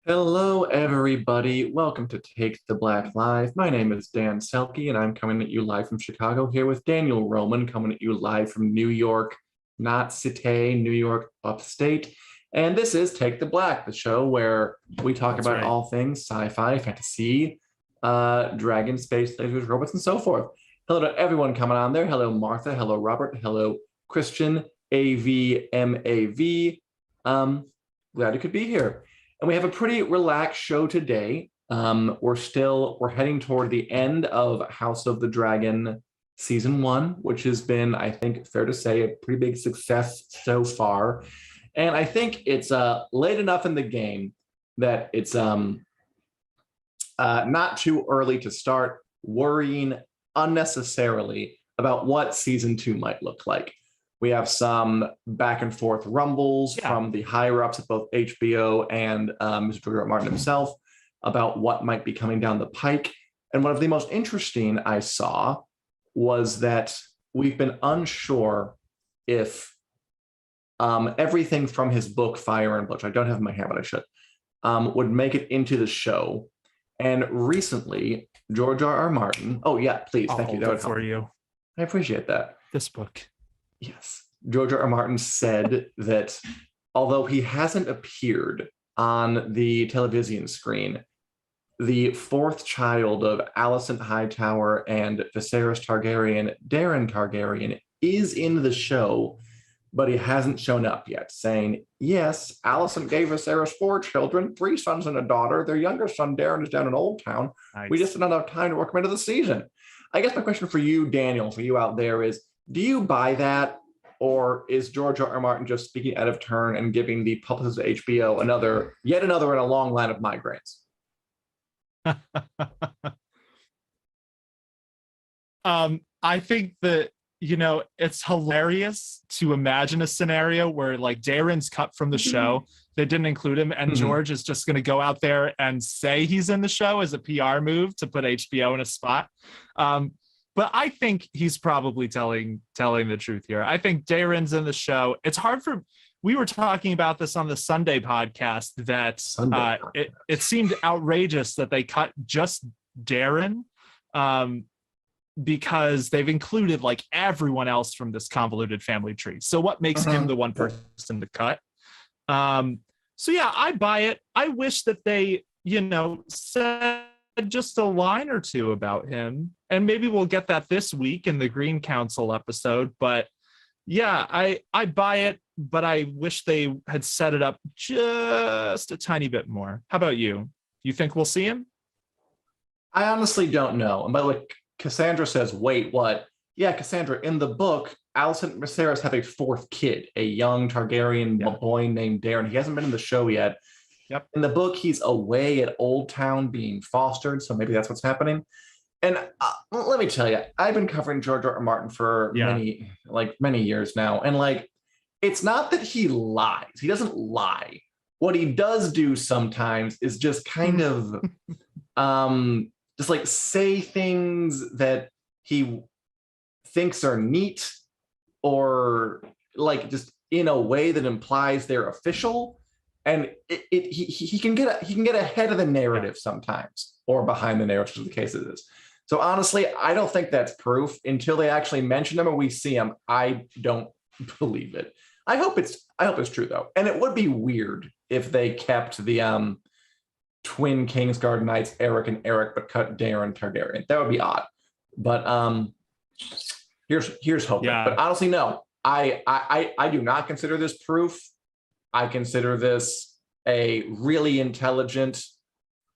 Hello, everybody. Welcome to Take the Black Live. My name is Dan Selcke, and I'm coming at you live from Chicago here with Daniel Roman, coming at you live from New York, not City, New York, upstate. And this is Take the Black, the show where we talk about all things sci-fi, fantasy, dragon, space, lasers, robots, and so forth. Hello to everyone coming on there. Hello, Martha. Hello, Robert. Hello, Christian, AVMAV. Glad you could be here. And we have a pretty relaxed show today. We're heading toward the end of House of the Dragon season 1, which has been, I think, fair to say, a pretty big success so far. And I think it's late enough in the game that it's not too early to start worrying unnecessarily about what season 2 might look like. We have some back and forth rumbles from the higher ups at both HBO and Mr. George R. R. Martin himself about what might be coming down the pike. And one of the most interesting I saw was that we've been unsure if everything from his book, Fire and Blood, which I don't have in my hand, but I should, would make it into the show. And recently, George R. R. Martin, oh yeah, please, thank you. That would help. For you. I appreciate that. This book. Yes. George R. R. Martin said that although he hasn't appeared on the television screen, the fourth child of Alicent Hightower and Viserys Targaryen, Daeron Targaryen, is in the show, but he hasn't shown up yet, saying, yes, Alicent gave Viserys 4 children, 3 sons and a daughter. Their younger son, Daeron, is down in Old Town. Nice. We just didn't have time to work him into the season. I guess my question for you, Daniel, for you out there is, do you buy that, or is George R. R. Martin just speaking out of turn and giving the publicists of HBO yet another in a long line of migraines? I think that, it's hilarious to imagine a scenario where like Daeron's cut from the show, they didn't include him, and George is just going to go out there and say he's in the show as a PR move to put HBO in a spot. But I think he's probably telling the truth here. I think Daeron's in the show. It's hard we were talking about this on the Sunday podcast that it seemed outrageous that they cut just Daeron because they've included like everyone else from this convoluted family tree. So what makes him the one person to cut? So yeah, I buy it. I wish that they, said just a line or two about him, and maybe we'll get that this week in the Green Council episode. But yeah, I buy it, but I wish they had set it up just a tiny bit more. How about you? You think we'll see him? I honestly don't know. But like Cassandra says, wait, what? Yeah, Cassandra, in the book, Alicent and Viserys have a 4th kid, a young Targaryen boy named Daeron. He hasn't been in the show yet. Yep. In the book, he's away at Old Town being fostered, so maybe that's what's happening. And let me tell you, I've been covering George R. R. Martin for many years now, and like, it's not that he lies. He doesn't lie. What he does do sometimes is just kind of just like say things that he thinks are neat, or like just in a way that implies they're official. And he can get ahead of the narrative sometimes, or behind the narrative, as the case is. So honestly, I don't think that's proof until they actually mention him or we see him. I don't believe it. I hope it's true though, and it would be weird if they kept the twin Kingsguard knights, Eric and Eric, but cut Daeron Targaryen. That would be odd. But here's hoping. Yeah. But honestly, no, I do not consider this proof. I consider this a really intelligent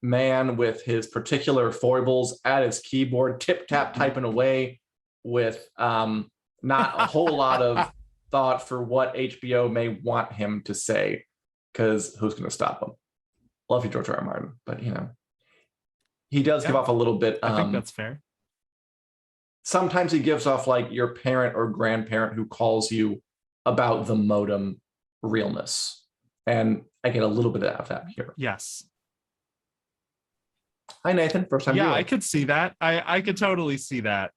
man with his particular foibles at his keyboard, tip-tap typing away with not a whole lot of thought for what HBO may want him to say, because who's going to stop him? Love you, George R. R. Martin, but he does give off a little bit. I think that's fair. Sometimes he gives off like your parent or grandparent who calls you about the modem realness, and I get a little bit of that here. Yes. Hi, Nathan. First time. Yeah, I could see that. I could totally see that.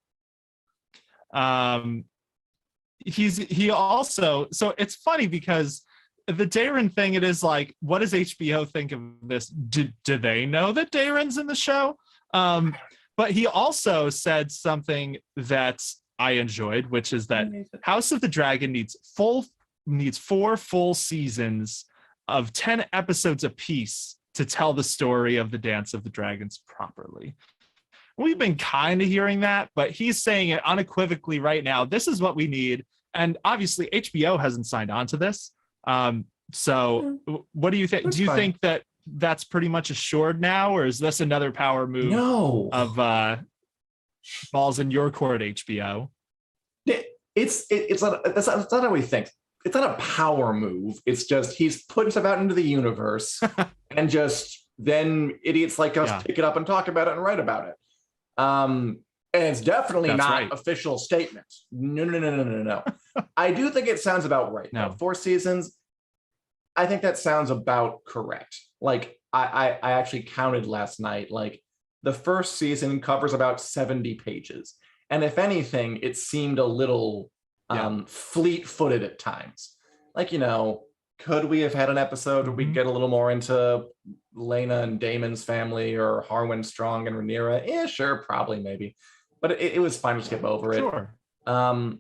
He also, so it's funny because the Darren thing, it is like, what does HBO think of this? Do they know that Darren's in the show? But he also said something that I enjoyed, which is that House of the Dragon needs 4 full seasons of 10 episodes apiece to tell the story of the Dance of the Dragons properly. We've been kind of hearing that, but he's saying it unequivocally right now. This is what we need. And obviously HBO hasn't signed on to this. So what do you think? Do you think that that's pretty much assured now, or is this another power move of balls in your court, HBO? It's not, that's not how we think. It's not a power move. It's just he's putting stuff out into the universe and just then idiots like us pick it up and talk about it and write about it. And it's definitely not official statement. No. I do think it sounds about right. No. 4 seasons. I think that sounds about correct. Like I actually counted last night, like the first season covers about 70 pages. And if anything, it seemed a little fleet-footed at times. Like, could we have had an episode where we get a little more into Lena and Damon's family, or Harwin Strong and Rhaenyra? Yeah, sure, probably, maybe. But it was fine to skip over it. Sure. And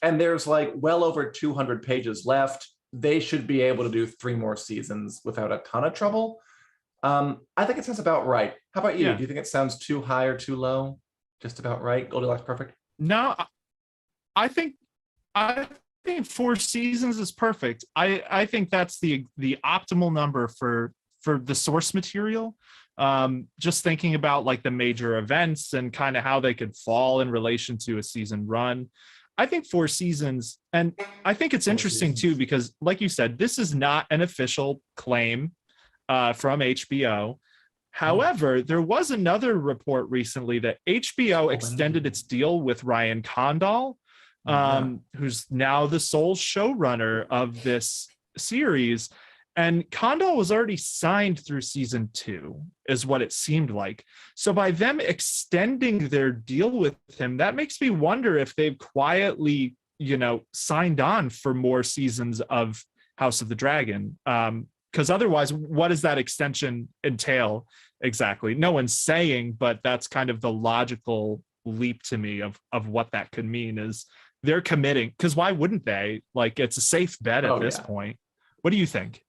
there's like well over 200 pages left. They should be able to do 3 more seasons without a ton of trouble. I think it sounds about right. How about you? Do you think it sounds too high or too low? Just about right? Goldilocks perfect? No, I think 4 seasons is perfect. I think that's the optimal number for the source material. Just thinking about like the major events and kind of how they could fall in relation to a season run. I think 4 seasons, and I think it's interesting too, because like you said, this is not an official claim from HBO. However, there was another report recently that HBO extended its deal with Ryan Condal, who's now the sole showrunner of this series. And Condal was already signed through season 2, is what it seemed like. So by them extending their deal with him, that makes me wonder if they've quietly, signed on for more seasons of House of the Dragon. Because otherwise, what does that extension entail exactly? No one's saying, but that's kind of the logical leap to me of what that could mean is they're committing. Because why wouldn't they? Like, it's a safe bet at this point. What do you think?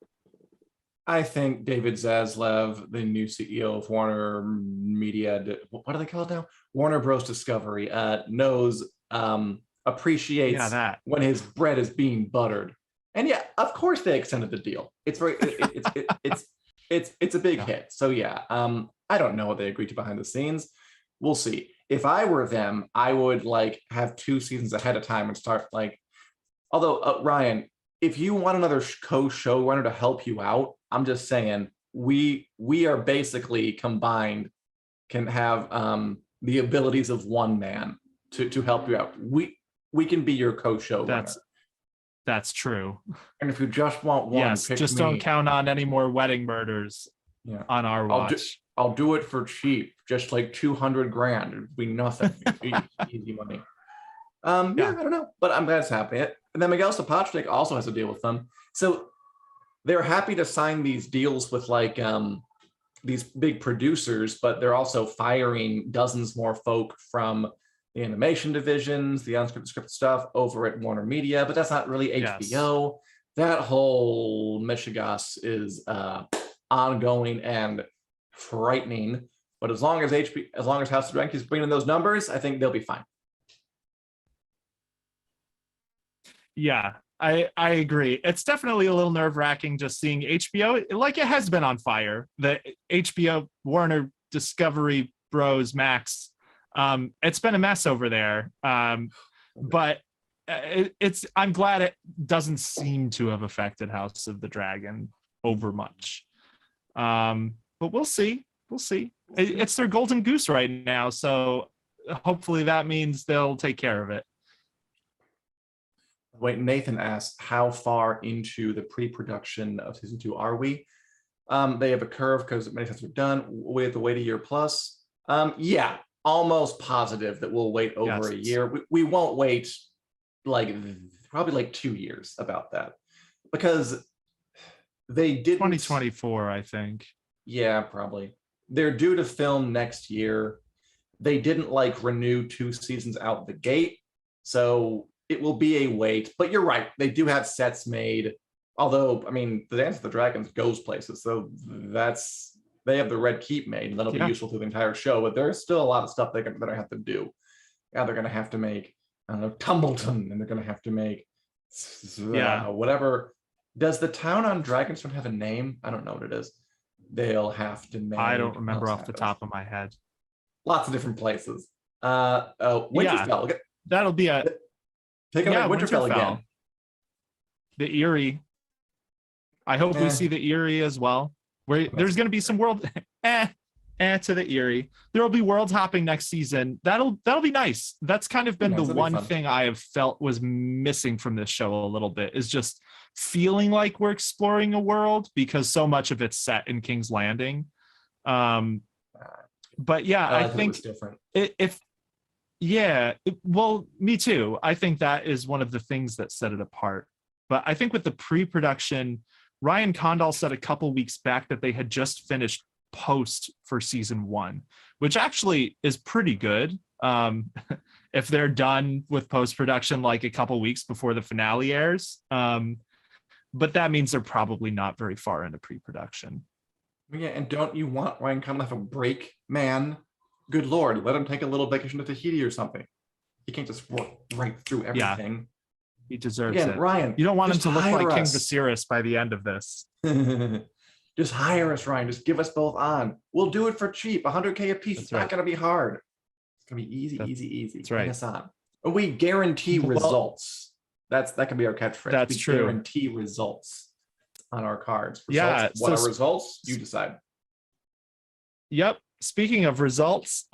I think David Zaslav, the new CEO of Warner Media, what do they call it now? Warner Bros. Discovery, appreciates when his bread is being buttered. And yeah, of course they extended the deal. It's very, it's a big hit. So yeah, I don't know what they agreed to behind the scenes. We'll see. If I were them, I would like have 2 seasons ahead of time and start like, although Ryan, if you want another co-showrunner to help you out, I'm just saying we are basically combined can have the abilities of one man to help you out. We can be your co-showrunner. That's true. And if you just want one, just don't count on any more wedding murders on our watch. I'll do it for cheap, just like $200,000. It'd be nothing. Easy money. I don't know, but I'm glad it's happening. And then Miguel Sapochnik also has to deal with them. So they're happy to sign these deals with like these big producers, but they're also firing dozens more folk from the animation divisions, the unscripted script stuff over at Warner Media, but that's not really HBO. That whole mishigas is ongoing and frightening. But as long as House of Dragon keeps bringing in those numbers, I think they'll be fine. Yeah, I agree. It's definitely a little nerve-wracking just seeing HBO, like it has been on fire. The HBO, Warner, Discovery, Bros, Max, it's been a mess over there. But I'm glad it doesn't seem to have affected House of the Dragon over much. But we'll see. It's their golden goose right now, so hopefully that means they'll take care of it. Wait, Nathan asked, how far into the pre-production of season 2 are we? They have a curve because many times we're done. We have to wait a year plus. Yeah, almost positive that we'll wait over a year. We won't wait like probably like 2 years about that. because they didn't. 2024, I think. Yeah, probably. They're due to film next year. They didn't like renew 2 seasons out the gate, so it will be a wait. But you're right, they do have sets made. Although, I mean, the Dance of the Dragons goes places, so they have the Red Keep made, and that'll be useful through the entire show. But there's still a lot of stuff they're gonna have to do. Yeah, they're gonna have to make, I don't know, Tumbleton, and they're gonna have to make whatever. Does the town on Dragonstone have a name? I don't know what it is. They'll have to make. I don't remember off the top of my head. Lots of different places. Winterfell. Yeah, that'll be a take away Winterfell again. The Eyrie. I hope we see the Eyrie as well. Where there's going to be some world to the Eyrie. There will be world hopping next season. That'll be nice. That's kind of been the one thing I have felt was missing from this show a little bit, is just feeling like we're exploring a world, because so much of it's set in King's Landing. But yeah, I think different. Well, me too. I think that is one of the things that set it apart. But I think with the pre-production, Ryan Condal said a couple weeks back that they had just finished post for season 1, which actually is pretty good. If they're done with post-production like a couple weeks before the finale airs. But that means they're probably not very far into pre-production. Yeah, and don't you want Ryan Condal to have a break, man? Good Lord, let him take a little vacation to Tahiti or something. He can't just work right through everything. Yeah. He deserves it. Ryan, you don't want him to look like King Viserys by the end of this. Just hire us, Ryan. Just give us both on. We'll do it for cheap. 100K a piece. It's not going to be hard. It's going to be easy. That's right. Bring us on. And we guarantee results. That can be our catchphrase. That's true. Guarantee results on our cards. What are results? You decide. Yep. Speaking of results,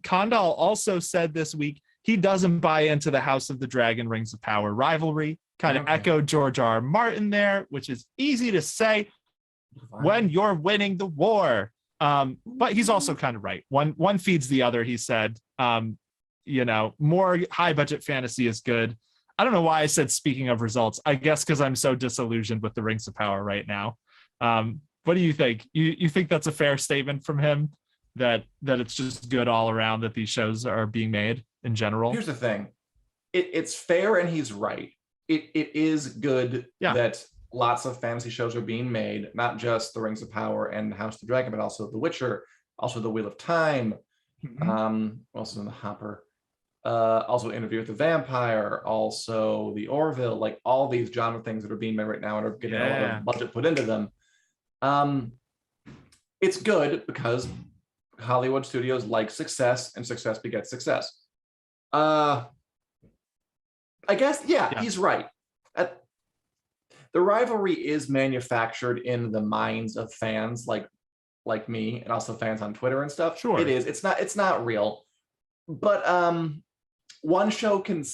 Condal also said this week he doesn't buy into the House of the Dragon Rings of Power rivalry. Kind of echoed George R. R. Martin there, which is easy to say when you're winning the war. But he's also kind of right. One feeds the other, he said. More high budget fantasy is good. I don't know why I said speaking of results. I guess because I'm so disillusioned with the Rings of Power right now. What do you think? You think that's a fair statement from him? That it's just good all around that these shows are being made in general? Here's the thing. It's fair, and he's right. It is good that lots of fantasy shows are being made, not just the Rings of Power and House of the Dragon, but also The Witcher, also The Wheel of Time, also in the hopper, also Interview with the Vampire, also the Orville, like all these genre things that are being made right now and are getting a lot of budget put into them. It's good because Hollywood studios like success, and success begets success. I guess, he's right. The rivalry is manufactured in the minds of fans like me, and also fans on Twitter and stuff. Sure, it is. It's not real, but one show can.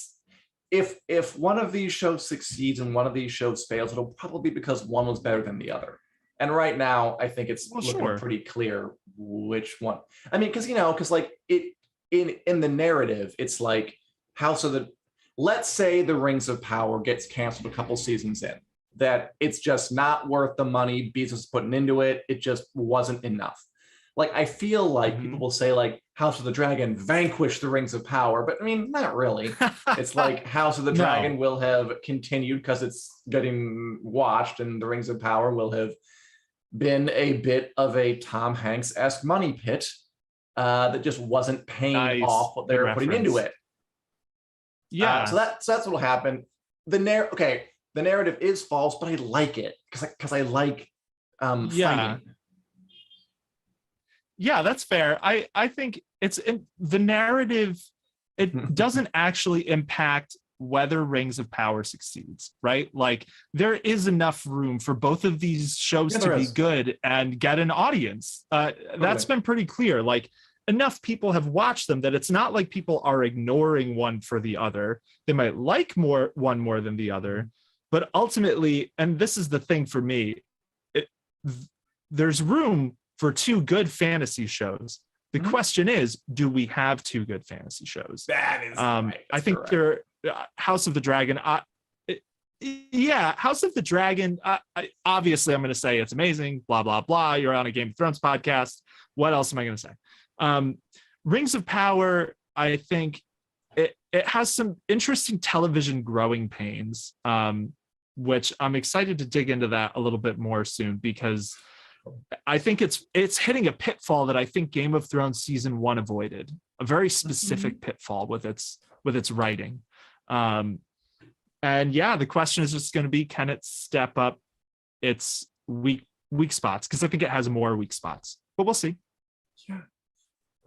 If one of these shows succeeds and one of these shows fails, it'll probably be because one was better than the other. And right now, I think it's looking pretty clear which one. I mean, because like it in the narrative, it's like let's say the Rings of Power gets canceled a couple seasons in, that it's just not worth the money Bezos is putting into it. It just wasn't enough. Like, I feel like people will say like House of the Dragon vanquished the Rings of Power, but I mean, not really. It's like House of the Dragon will have continued because it's getting watched, and the Rings of Power will have been a bit of a Tom Hanks-esque money pit that just wasn't paying off what they were putting into it. Yeah. So that's what'll happen. The narrative is false, but I like it because I like fighting. Yeah, that's fair. I think it's the narrative. It doesn't actually impact whether Rings of Power succeeds, right? Like, there is enough room for both of these shows to be good and get an audience. That's been pretty clear. Like, enough people have watched them that it's not like people are ignoring one for the other. They might like one more than the other, but ultimately, and this is the thing for me, there's room for 2 good fantasy shows. The question is, do we have 2 good fantasy shows? That is right. I think House of the Dragon, yeah, House of the Dragon. Obviously, I'm going to say it's amazing. Blah blah blah. You're on a Game of Thrones podcast. What else am I going to say? Rings of Power. I think it has some interesting television growing pains, which I'm excited to dig into that a little bit more soon, because I think it's hitting a pitfall that I think Game of Thrones season 1 avoided, a very specific pitfall with its writing. And yeah, the question is just going to be, can it step up its weak spots? Because I think it has more weak spots, but we'll see. Yeah,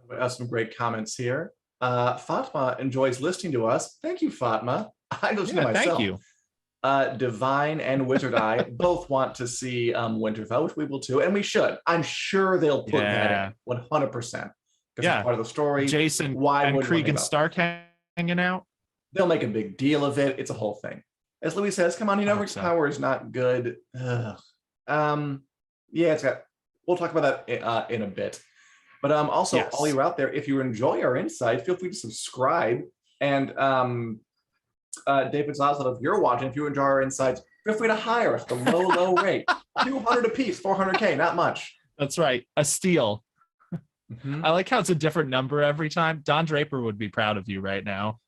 we have some great comments here. Fatma enjoys listening to us. Thank you, Fatma. I listen to myself. Thank you. Divine and Wizard Eye both want to see Winterfell, which we will too, and we should. I'm sure they'll put that in 100%. Because it's part of the story. Jason, why and Krieg and Stark hanging out? They'll make a big deal of it. It's a whole thing. As Louis says, come on, Rings of Power is not good. Yeah, it's got. We'll talk about that in a bit. But also, all you out there, if you enjoy our insight, feel free to subscribe. And David Zaslav, if you're watching, if you enjoy our insights, feel free to hire us. The low rate, 200 a piece, 400K, not much. That's right, a steal. I like how it's a different number every time. Don Draper would be proud of you right now.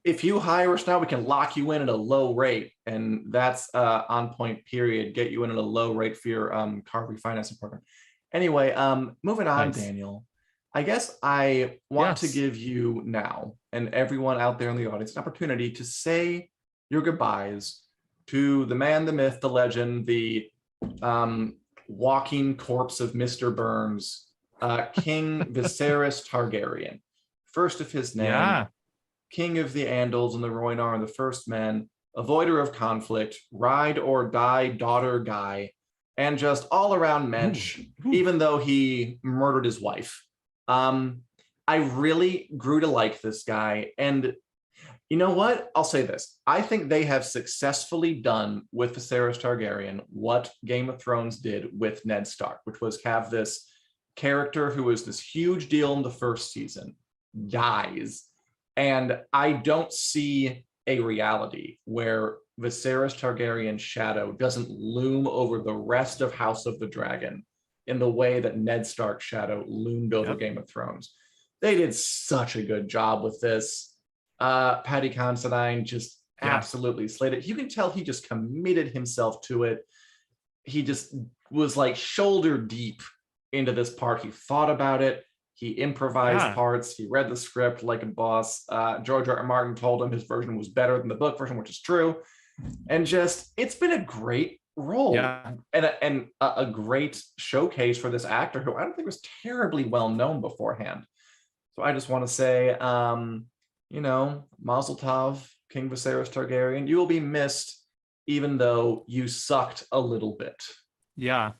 If you hire us now, we can lock you in at a low rate, and that's on point. Period. Get you in at a low rate for your car refinancing program. Anyway, moving on, nice. Daniel. I guess I want to give you now and everyone out there in the audience an opportunity to say your goodbyes to the man, the myth, the legend, the walking corpse of Mr. Burns, King Viserys Targaryen, first of his name, King of the Andals and the Rhoynar and the First Men, avoider of conflict, ride or die daughter guy, and just all around mensch, even though he murdered his wife. I really grew to like this guy. And you know what? I'll say this. I think they have successfully done with Viserys Targaryen what Game of Thrones did with Ned Stark, which was have this character who was this huge deal in the first season, dies. And I don't see a reality where Viserys Targaryen's shadow doesn't loom over the rest of House of the Dragon in the way that Ned Stark's shadow loomed over Game of Thrones. They did such a good job with this. Paddy Considine just absolutely slayed it. You can tell he just committed himself to it. He just was like shoulder deep into this part. He thought about it. He improvised parts. He read the script like a boss. George R. R. Martin told him his version was better than the book version, which is true. And just, it's been a great role and a great showcase for this actor who I don't think was terribly well known beforehand. So I just want to say, Mazel Tov, King Viserys Targaryen. You will be missed, even though you sucked a little bit. Yeah.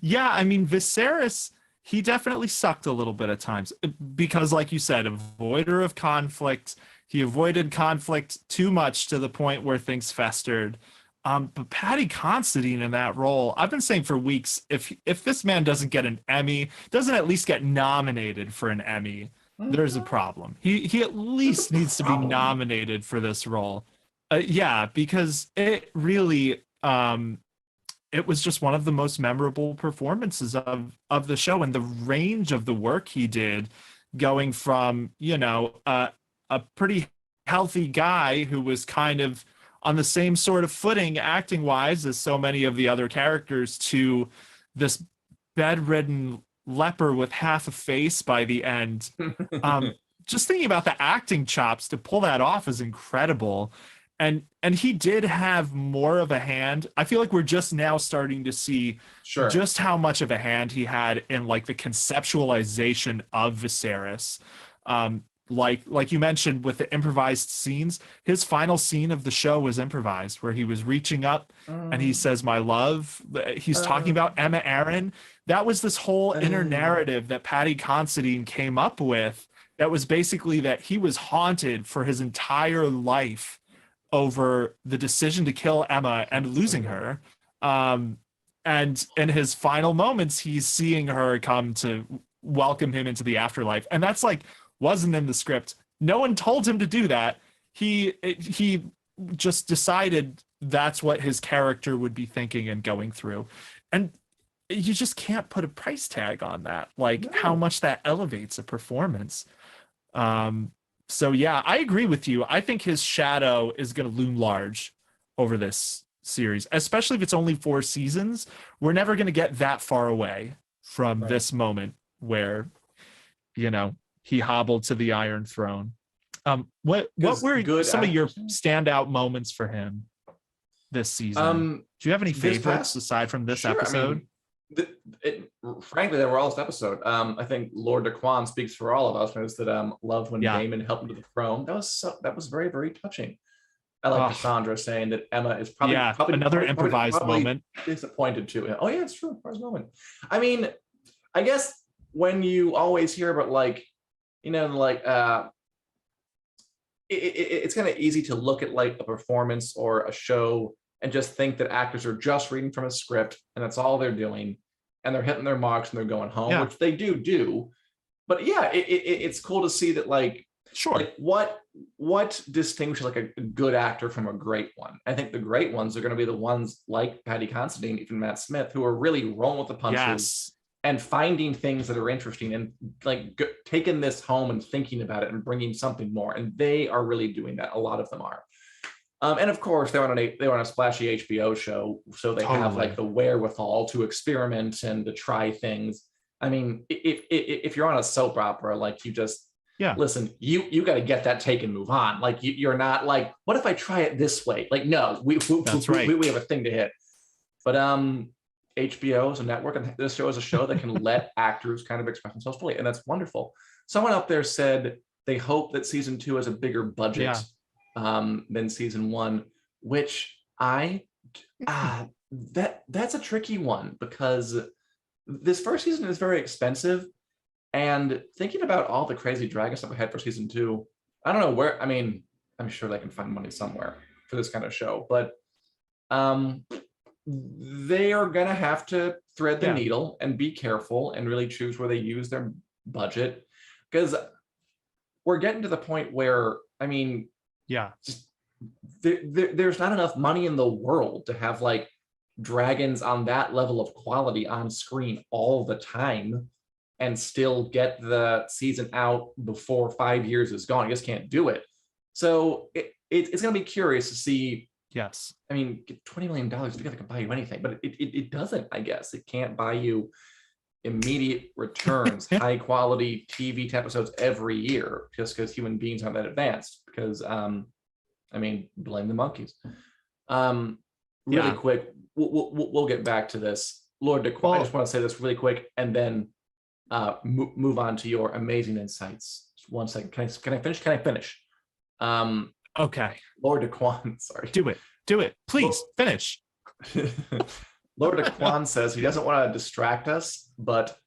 Yeah, I mean, Viserys, he definitely sucked a little bit at times because, like you said, avoider of conflict. He avoided conflict too much to the point where things festered. But Paddy Considine in that role, I've been saying for weeks, if this man doesn't get an Emmy, doesn't at least get nominated for an Emmy, there's a problem. He at least needs to be nominated for this role. Because it really, it was just one of the most memorable performances of the show, and the range of the work he did, going from, a pretty healthy guy who was kind of on the same sort of footing acting wise as so many of the other characters to this bedridden leper with half a face by the end. Just thinking about the acting chops to pull that off is incredible. And he did have more of a hand. I feel like we're just now starting to see just how much of a hand he had in like the conceptualization of Viserys. Like you mentioned with the improvised scenes, his final scene of the show was improvised, where he was reaching up and he says, "My love." He's talking about Emma Arryn. That was this whole inner narrative that Paddy Considine came up with. That was basically that he was haunted for his entire life over the decision to kill Emma and losing her. And in his final moments, he's seeing her come to welcome him into the afterlife. And that's like, wasn't in the script. No one told him to do that. he just decided that's what his character would be thinking and going through. And you just can't put a price tag on that, like how much that elevates a performance. So yeah, I agree with you. I think his shadow is going to loom large over this series, especially if it's only 4 seasons. We're never going to get that far away from this moment where, you know, he hobbled to the Iron Throne. What were some of your standout moments for him this season? Do you have any favorites aside from this episode? I mean, frankly, they were all this episode. I think Lord DeQuan speaks for all of us. Knows that love when Daemon helped him to the throne. That was very, very touching. I like Cassandra saying that Emma is probably another improvised moment. Disappointed too. Oh yeah, it's true. Improvised moment. I mean, I guess when you always hear about like, you know, like it's kind of easy to look at like a performance or a show and just think that actors are just reading from a script and that's all they're doing, and they're hitting their marks and they're going home, which they do. But yeah, it's cool to see that like, like what distinguishes like a good actor from a great one. I think the great ones are going to be the ones like Paddy Considine, even Matt Smith, who are really rolling with the punches and finding things that are interesting and like taking this home and thinking about it and bringing something more. And they are really doing that. A lot of them are. And of course, they were on a splashy HBO show, so they have like the wherewithal to experiment and to try things. I mean, if you're on a soap opera, like you just listen, you got to get that take and move on. Like you're not like, what if I try it this way? Like, no, we have a thing to hit. But HBO is a network, and this show is a show that can let actors kind of express themselves fully, and that's wonderful. Someone up there said they hope that season 2 has a bigger budget than season 1, which that's a tricky one, because this first season is very expensive, and thinking about all the crazy dragon stuff we had for season 2, I don't know where. I mean, I'm sure they can find money somewhere for this kind of show, but they are gonna have to thread the needle and be careful and really choose where they use their budget, because we're getting to the point where, I mean, just there's not enough money in the world to have like dragons on that level of quality on screen all the time and still get the season out before 5 years is gone. You just can't do it. So it's going to be curious to see. Yes. I mean, $20 million together can buy you anything, but it doesn't, I guess. It can't buy you immediate returns, high quality TV episodes every year, just because human beings aren't that advanced. Because, I mean, blame the monkeys. Really quick, we'll get back to this. Lord DeQuan, I just want to say this really quick, and then move on to your amazing insights. Just 1 second. Can I finish? Can I finish? Okay. Lord DeQuan, sorry. Do it. Please finish. Lord DeQuan says he doesn't want to distract us, but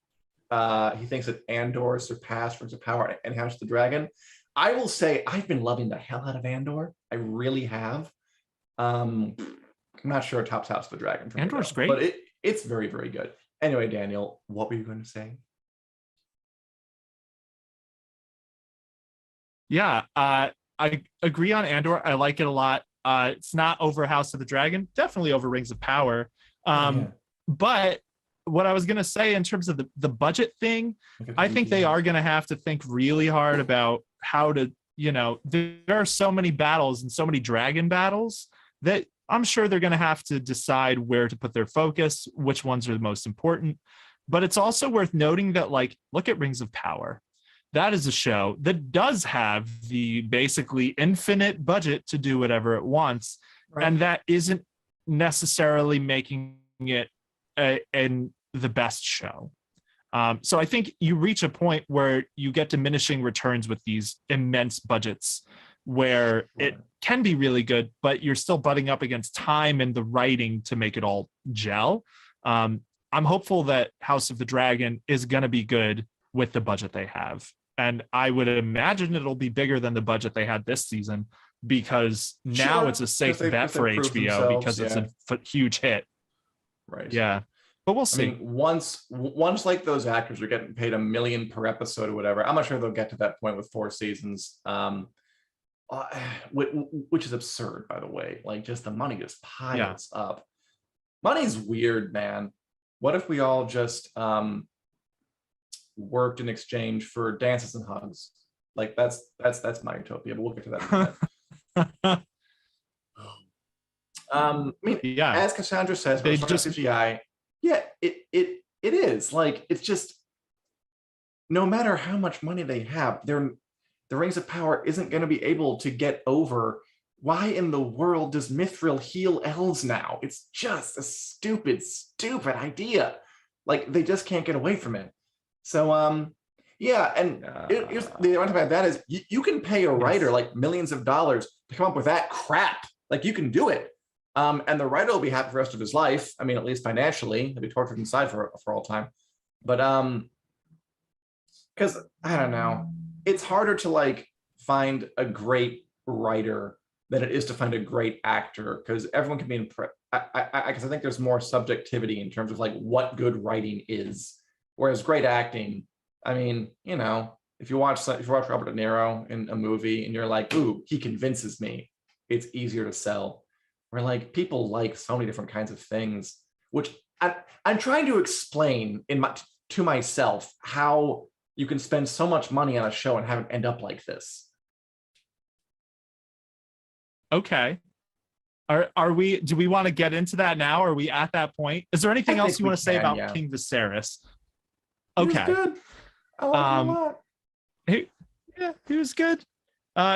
he thinks that Andor surpassed Rings of Power and House of the Dragon. I will say I've been loving the hell out of Andor. I really have. I'm not sure tops House of the Dragon. Andor's great, but it's very, very good. Anyway, Daniel, what were you going to say? Yeah, I agree on Andor. I like it a lot. It's not over House of the Dragon, definitely over Rings of Power. But what I was going to say in terms of the budget thing, I think they are going to have to think really hard about how to, you know, there are so many battles and so many dragon battles that I'm sure they're going to have to decide where to put their focus, which ones are the most important. But it's also worth noting that, like, look at Rings of Power. That is a show that does have the basically infinite budget to do whatever it wants. Right. And that isn't necessarily making it in the best show. So I think you reach a point where you get diminishing returns with these immense budgets, where it can be really good, but you're still butting up against time and the writing to make it all gel. I'm hopeful that House of the Dragon is going to be good with the budget they have. And I would imagine it'll be bigger than the budget they had this season, because now it's a safe bet for HBO because it's a huge hit. Right. Yeah. But we'll see. I mean, once like those actors are getting paid $1 million per episode or whatever, I'm not sure they'll get to that point with 4 seasons. which is absurd, by the way. Like, just the money just piles up. Money's weird, man. What if we all just worked in exchange for dances and hugs? Like, that's my utopia, but we'll get to that in a minute. I mean, as Cassandra says, they just CGI. Yeah, it is. Like, it's just, no matter how much money they have, the Rings of Power isn't going to be able to get over why in the world does Mithril heal elves now? It's just a stupid idea. Like, they just can't get away from it. So yeah, and the one thing about that is you can pay a writer like millions of dollars to come up with that crap. Like, you can do it. And the writer will be happy for the rest of his life. I mean, at least financially, he'll be tortured inside for all time. But because I don't know, it's harder to like find a great writer than it is to find a great actor, because everyone can be impressed. I think there's more subjectivity in terms of like what good writing is, whereas great acting, I mean, you know, if you watch Robert De Niro in a movie and you're like, ooh, he convinces me, it's easier to sell. Where like people like so many different kinds of things, which I'm trying to explain to myself how you can spend so much money on a show and have it end up like this. Okay. Do we want to get into that now? Are we at that point? Is there anything else you want to say about King Viserys? Okay. He was good. I like him a lot. He was good.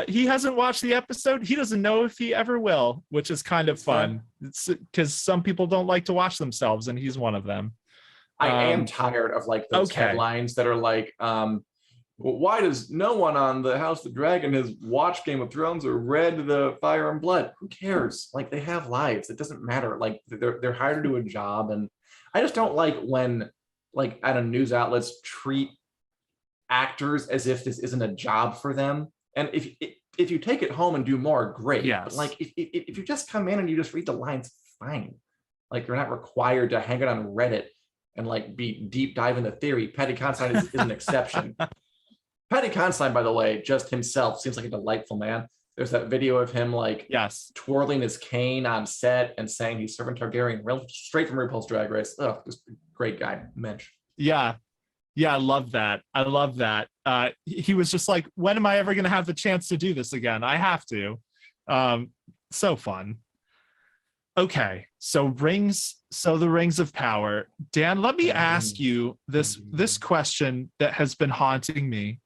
He hasn't watched the episode. He doesn't know if he ever will, which is kind of fun. It's because some people don't like to watch themselves, and he's one of them. I am tired of like those headlines that are like, why does no one on the House of the Dragon has watched Game of Thrones or read the Fire and Blood? Who cares? Like, they have lives. It doesn't matter. Like, they're hired to do a job. And I just don't like when, like, I don't know, news outlets treat actors as if this isn't a job for them. And if you take it home and do more, great. Yes. But like, if you just come in and you just read the lines, fine. Like, you're not required to hang it on Reddit and like be deep dive into theory. Paddy Considine is an exception. Paddy Considine, by the way, just himself seems like a delightful man. There's that video of him like twirling his cane on set and saying he's serving Targaryen, straight from RuPaul's Drag Race. Oh, just a great guy, Mensch. Yeah, I love that. He was just like, when am I ever going to have the chance to do this again? I have to. So fun. Okay, so the Rings of Power. Dan, let me ask you this question that has been haunting me.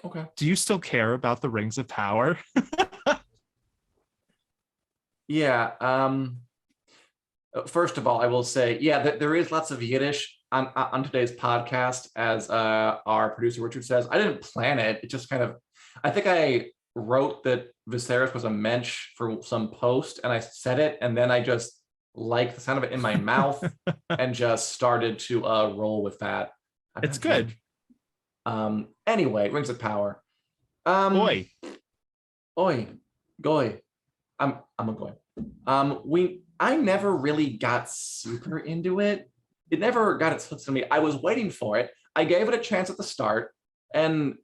Okay. Do you still care about the Rings of Power? Yeah. First of all, I will say, yeah, there is lots of Yiddish on today's podcast, as our producer Richard says. I didn't plan it. It just kind of, I think I wrote that Viserys was a mensch for some post, and I said it, and then I just liked the sound of it in my mouth and just started to roll with that. It's good. Anyway, Rings of Power. Oi, goy. I'm a goy. I never really got super into it. It never got its hooks to me. I was waiting for it. I gave it a chance at the start, and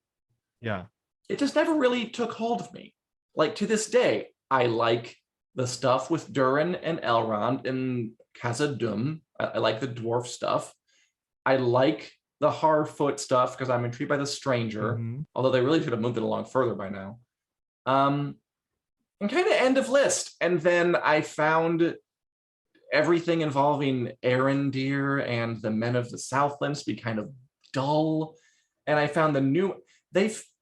it just never really took hold of me. Like, to this day, I like the stuff with Durin and Elrond and Khazad-dûm. I like the dwarf stuff. I like the Harfoot stuff because I'm intrigued by the Stranger, although they really should have moved it along further by now. And kind of end of list. And then I found everything involving Arendir and the Men of the Southlands to be kind of dull. And I found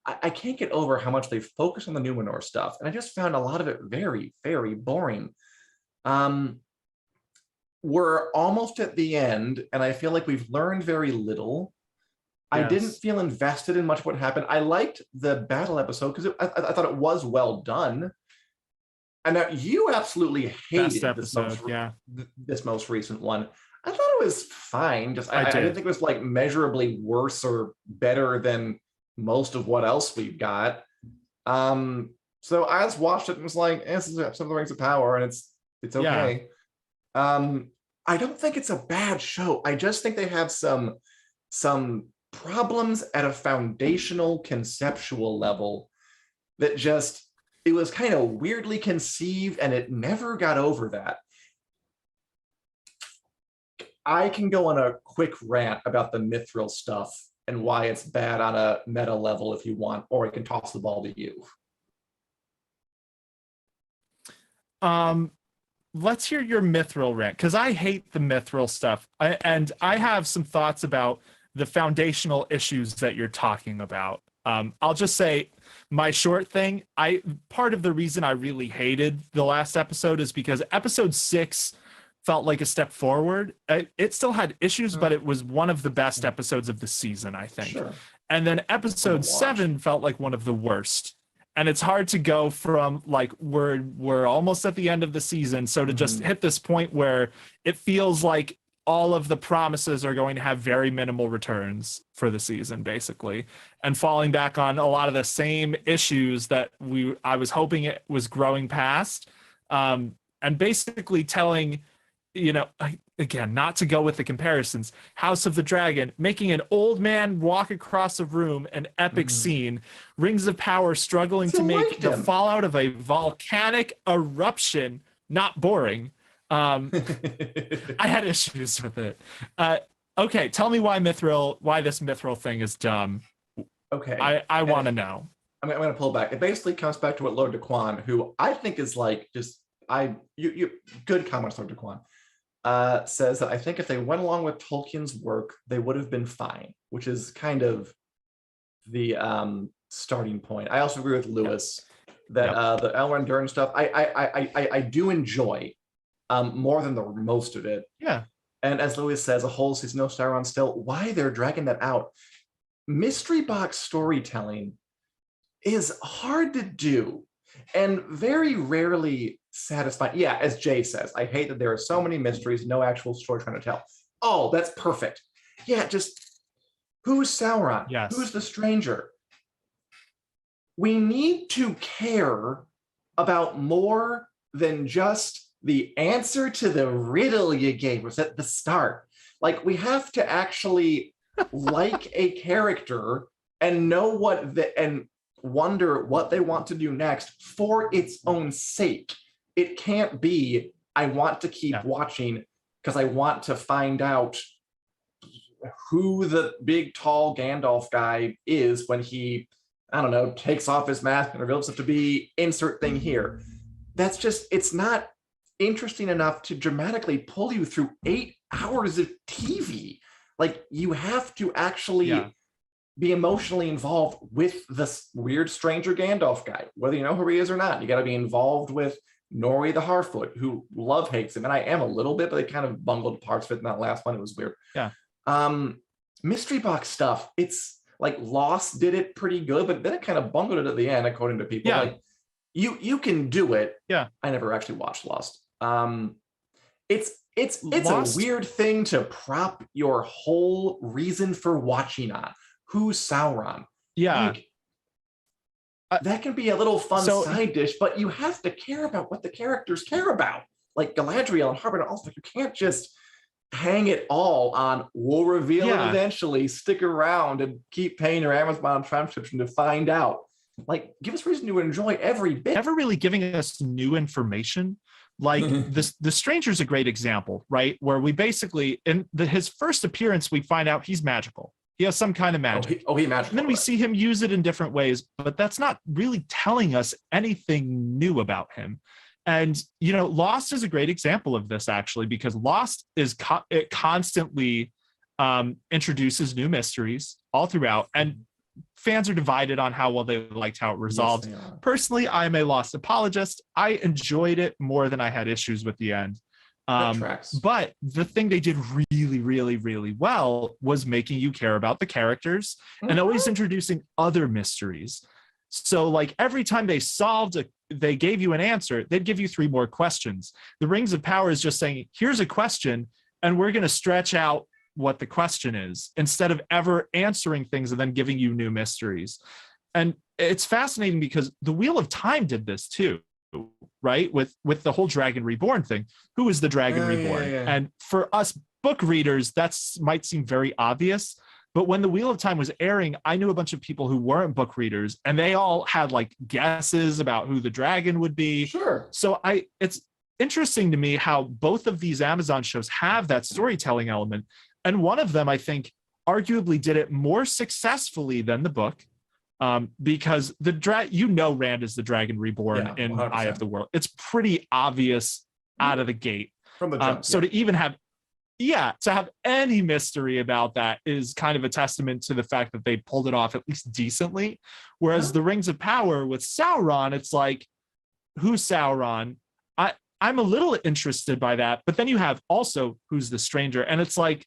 I can't get over how much they've focused on the Numenor stuff. And I just found a lot of it very, very boring. We're almost at the end, and I feel like we've learned very little. Yes. I didn't feel invested in much of what happened. I liked the battle episode because I thought it was well done. And now you absolutely hated this most recent one. I thought it was fine. Just I didn't think it was like measurably worse or better than most of what else we've got. So I just watched it and was like, this is some of the Rings of Power, and it's okay. I don't think it's a bad show. I just think they have some problems at a foundational conceptual level that just it was kind of weirdly conceived, and it never got over that. I can go on a quick rant about the mithril stuff and why it's bad on a meta level if you want, or I can toss the ball to you. Let's hear your mithril rant, because I hate the mithril stuff. And I have some thoughts about the foundational issues that you're talking about. I'll just say my short thing. Part of the reason I really hated the last episode is because episode 6 felt like a step forward. It still had issues, but it was one of the best episodes of the season, I think. Sure. And then episode 7 felt like one of the worst. And it's hard to go from like we're almost at the end of the season, so to just hit this point where it feels like all of the promises are going to have very minimal returns for the season, basically, and falling back on a lot of the same issues that I was hoping it was growing past, and basically telling, you know, again, not to go with the comparisons, House of the Dragon, making an old man walk across a room, an epic scene, Rings of Power struggling to make the fallout of a volcanic eruption not boring. I had issues with it. Okay, tell me why this mithril thing is dumb. Okay. I want to know. I'm going to pull back. It basically comes back to what Lord Daquan, who I think is like just, good comments, Lord Daquan. Says that I think if they went along with Tolkien's work, they would have been fine, which is kind of the starting point. I also agree with Lewis that the Elrond Durin stuff, I do enjoy more than the most of it. Yeah. And as Lewis says, a whole season of Sauron still, why they're dragging that out. Mystery box storytelling is hard to do and very rarely satisfying. Yeah, as Jay says, I hate that there are so many mysteries, no actual story trying to tell. Oh, that's perfect. Yeah, just who's Sauron? Yes. Who's the stranger? We need to care about more than just the answer to the riddle you gave us at the start. Like, we have to actually like a character and know and wonder what they want to do next for its own sake. It can't be, I want to keep watching because I want to find out who the big, tall Gandalf guy is when he, I don't know, takes off his mask and reveals himself to be insert thing here. That's just, it's not interesting enough to dramatically pull you through 8 hours of TV. Like, you have to actually be emotionally involved with this weird stranger Gandalf guy, whether you know who he is or not. You got to be involved with Nori the Harfoot, who love hates him, and I am a little bit, but they kind of bungled parts of it in that last one. It was weird. Yeah. Mystery box stuff, it's like Lost did it pretty good, but then it kind of bungled it at the end, according to people. Yeah. Like, you can do it. Yeah. I never actually watched Lost. It's Lost, a weird thing to prop your whole reason for watching on. Who's Sauron? Yeah. Like, that can be a little fun side dish, but you have to care about what the characters care about. Like Galadriel and Harbin, also, you can't just hang it all on, we'll reveal it eventually, stick around and keep paying your Amazon Prime subscription to find out. Like, give us reason to enjoy every bit. Never really giving us new information. Like the Stranger's a great example, right? Where we basically, in his first appearance, we find out he's magical. He has some kind of magic. He magical. And then we see him use it in different ways, but that's not really telling us anything new about him. And, you know, Lost is a great example of this, actually, because Lost is it constantly introduces new mysteries all throughout, and fans are divided on how well they liked how it resolved. Yes, personally, I'm a Lost apologist. I enjoyed it more than I had issues with the end. But the thing they did really, really, really well was making you care about the characters and always introducing other mysteries. So like every time they gave you an answer, they'd give you 3 more questions. The Rings of Power is just saying, here's a question, and we're going to stretch out what the question is instead of ever answering things and then giving you new mysteries. And it's fascinating because the Wheel of Time did this too, right? With the whole Dragon Reborn thing. Who is the Dragon Reborn? And for us book readers, might seem very obvious, But when the Wheel of Time was airing, I knew a bunch of people who weren't book readers, and they all had like guesses about who the dragon would be. Sure. So it's interesting to me how both of these Amazon shows have that storytelling element. And one of them, I think, arguably did it more successfully than the book. Because Rand is the Dragon Reborn in 100%. Eye of the World. It's pretty obvious out of the gate. From the jump, so to even have any mystery about that is kind of a testament to the fact that they pulled it off at least decently. Whereas the Rings of Power with Sauron, it's like, who's Sauron? I'm a little interested by that, but then you have also who's the stranger, and it's like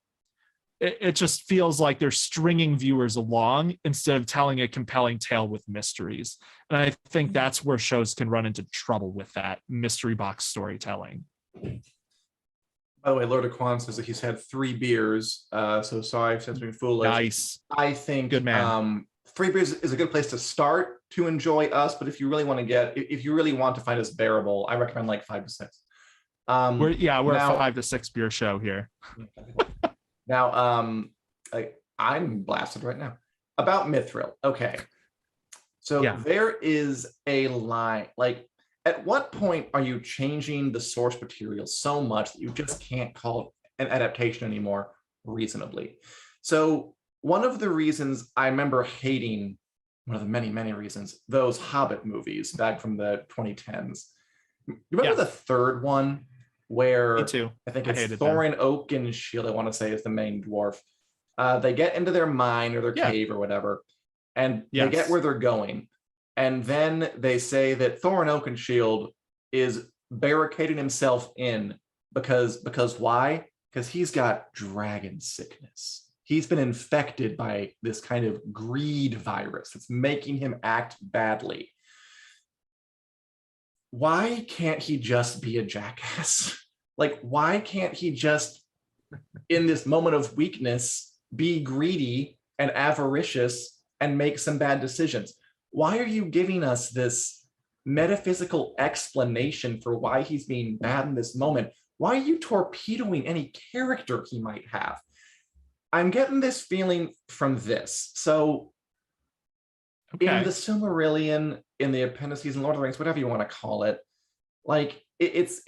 it just feels like they're stringing viewers along instead of telling a compelling tale with mysteries. And I think that's where shows can run into trouble with that mystery box storytelling. By the way, Lord Aquan says that he's had 3 beers. So sorry if that's been foolish. Nice. I think good man. 3 beers is a good place to start to enjoy us. But if you really want to find us bearable, I recommend like 5 to 6. We're a 5 to 6 beer show here. Now, I'm blasted right now about Mithril. Okay. So there is a line, like, at what point are you changing the source material so much that you just can't call it an adaptation anymore reasonably? So one of the reasons I remember hating, one of the many, many reasons, those Hobbit movies back from the 2010s. You remember the third one where Me too. I think it's Thorin Oakenshield, I want to say, is the main dwarf. They get into their mine or their cave or whatever, and they get where they're going. And then they say that Thorin Oakenshield is barricading himself in because why? Because he's got dragon sickness. He's been infected by this kind of greed virus that's making him act badly. Why can't he just be a jackass? Like, why can't he just, in this moment of weakness, be greedy and avaricious and make some bad decisions? Why are you giving us this metaphysical explanation for why he's being bad in this moment? Why are you torpedoing any character he might have? I'm getting this feeling from this. So in the Silmarillion, in the appendices, in Lord of the Rings, whatever you want to call it, like it's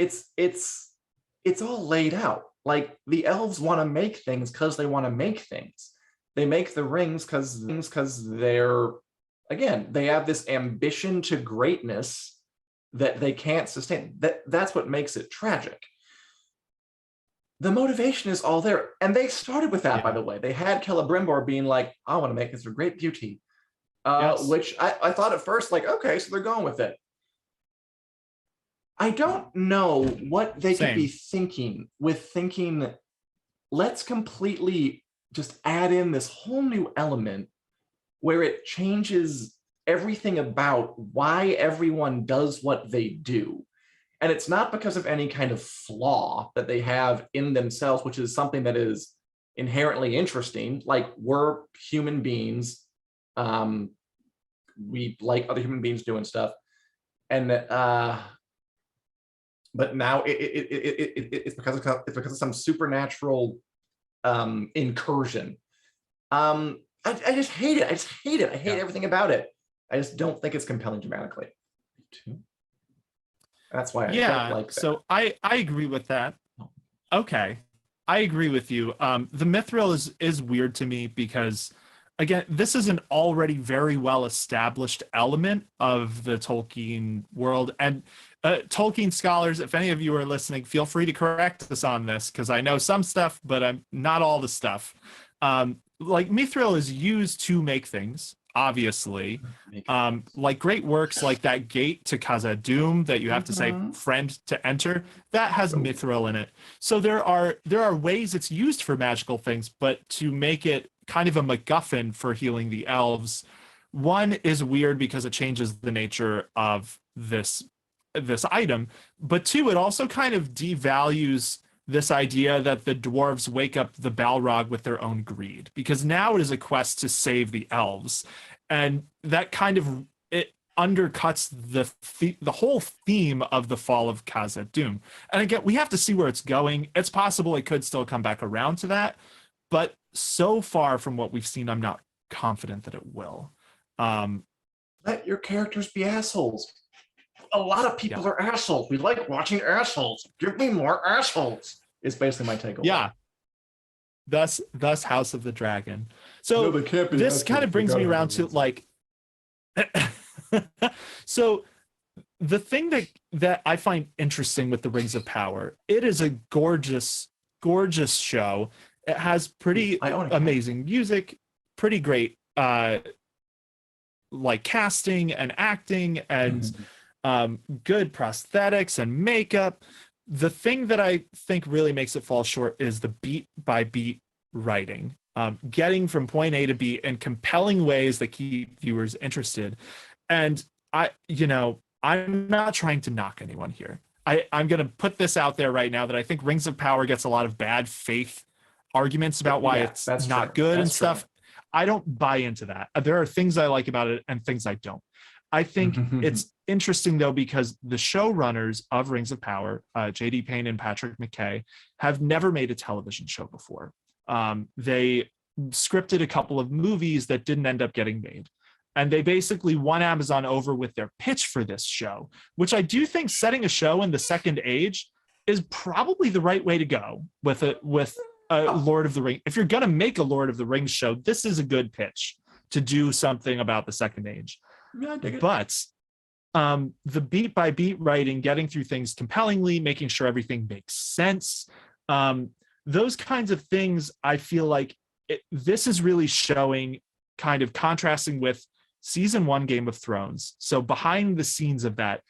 all laid out. Like, the elves want to make things because they want to make things. They make the rings because they're, again, they have this ambition to greatness that they can't sustain. That's what makes it tragic. The motivation is all there. And they started with that, by the way. They had Celebrimbor being like, I want to make this for great beauty. Which I thought at first, like, okay, so they're going with it. I don't know what they could be thinking with thinking, let's completely just add in this whole new element where it changes everything about why everyone does what they do. And it's not because of any kind of flaw that they have in themselves, which is something that is inherently interesting. Like, we're human beings. We like other human beings doing stuff. And but now it's because of some supernatural incursion. I just hate it. I hate everything about it. I just don't think it's compelling dramatically. That's why I don't like that. So I agree with that. Okay. I agree with you. The Mithril is weird to me because, again, this is an already very well established element of the Tolkien world. And Tolkien scholars, if any of you are listening, feel free to correct us on this, because I know some stuff, but I'm not all the stuff. Like, Mithril is used to make things, obviously. Like great works like that gate to Khazad-dûm that you have to say friend to enter, that has Mithril in it. So there are ways it's used for magical things, but to make it kind of a MacGuffin for healing the elves, one is weird because it changes the nature of this item, but two, it also kind of devalues this idea that the dwarves wake up the Balrog with their own greed, because now it is a quest to save the elves, and that kind of it undercuts the whole theme of the fall of Khazad-dûm. And again, we have to see where it's going. It's possible it could still come back around to that, but so far from what we've seen, I'm not confident that it will. Let your characters be assholes. A lot of people are assholes. We like watching assholes. Give me more assholes. Is basically my takeaway. Yeah. Thus House of the Dragon. So this kind of brings me around to like, so the thing that I find interesting with the Rings of Power, it is a gorgeous show. It has pretty amazing music, pretty great like casting and acting, and good prosthetics and makeup. The thing that I think really makes it fall short is the beat by beat writing, getting from point A to B in compelling ways that keep viewers interested. And I'm not trying to knock anyone here. I'm going to put this out there right now that I think Rings of Power gets a lot of bad faith arguments about why it's not good and stuff. I don't buy into that. There are things I like about it and things I don't. I think it's interesting, though, because the showrunners of Rings of Power, J.D. Payne and Patrick McKay, have never made a television show before. They scripted a couple of movies that didn't end up getting made. And they basically won Amazon over with their pitch for this show, which I do think setting a show in the Second Age is probably the right way to go with a Lord of the Rings. If you're going to make a Lord of the Rings show, this is a good pitch to do something about the Second Age. Yeah, I dig it. But the beat by beat writing, getting through things compellingly, making sure everything makes sense, those kinds of things, I feel like this is really showing, kind of contrasting with season 1 Game of Thrones. So behind the scenes of that,